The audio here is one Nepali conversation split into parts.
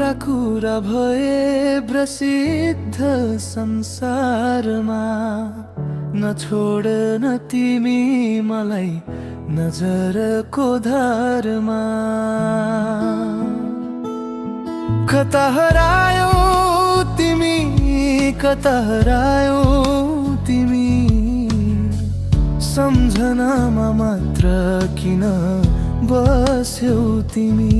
हाम्रा कुरा भए प्रसिद्ध संसारमा, नछोड न तिमी मलाई नजरको धारमा। कता हरायो तिमी, कता हरायो तिमी, सम्झनामा मात्र किन बस्यौ तिमी।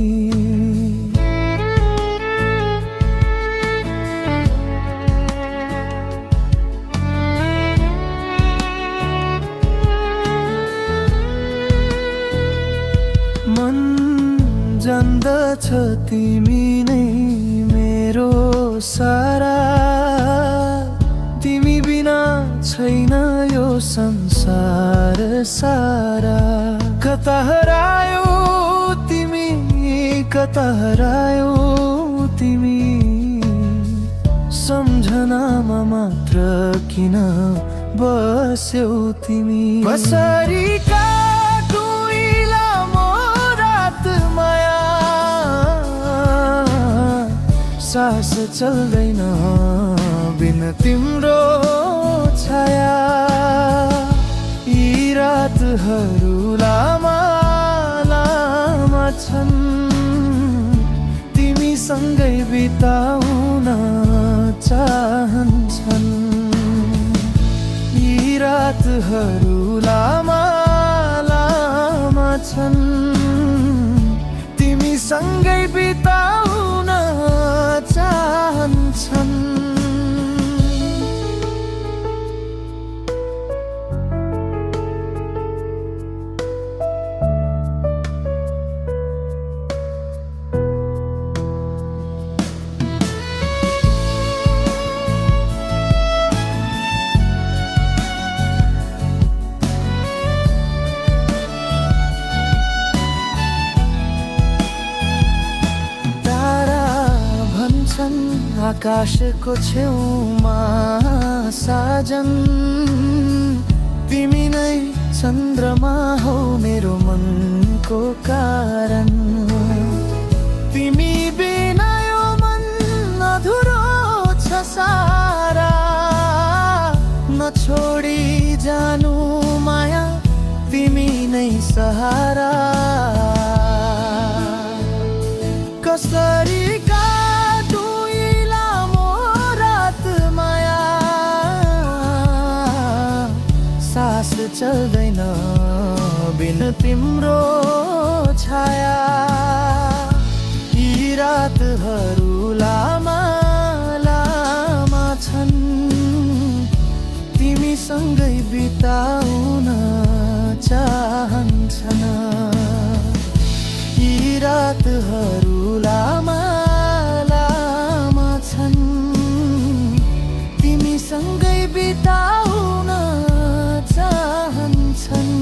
मन जान्दछ तिमी नै मेरो सारा, तिमी बिना छैन यो संसार सारा। कता हरायो तिमी, कता हरायो तिमी, सम्झनामा मात्र किन बस्यौ तिमी। कसरी काटु लामो रात माया, सास चल्दैन बिन तिम्रो छाया। यी रातहरू लामा लामा छन्, तिमीसँगै बिताउन चाहन्छन्। यी रातहरू लामा लामा छन्, तिमीसँगै बिताउन चाहन्छन्। आकाशको छेउमा साजन, तिमी नै चन्द्रमा हौ मेरो मनको कारण। तिमी बिना यो मन अधुरो छ सारा, नछोडी जानु माया तिमी नै सहारा। कसरी सास चल्दैन बिन तिम्रो छाया। यी रातहरू लामा लामा छन्, तिमीसँगै बिताउन चाहन्छन्। यी रातहरू लामा लामा छन्, तिमीसँगै बिताउन चाहन्छन्।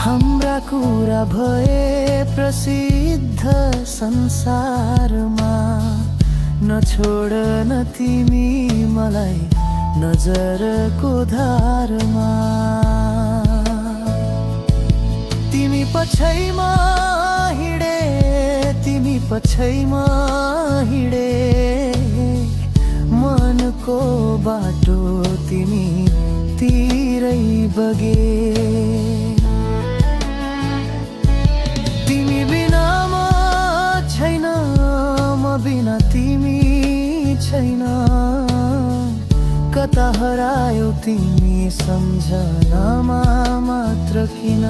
हाम्रा कुरा भए प्रसिद्ध संसारमा, नछोड न तिमी मलाई नजरको धारमा। तिमी पछैमा हिँडे, तिमी पछैमा हिँडे, मनको बाटो तिमी तिरै बगे। तिमी बिना म छैन, म बिना तिमी छैन। कता हरायो तिमी सम्झनामा मात्र किन।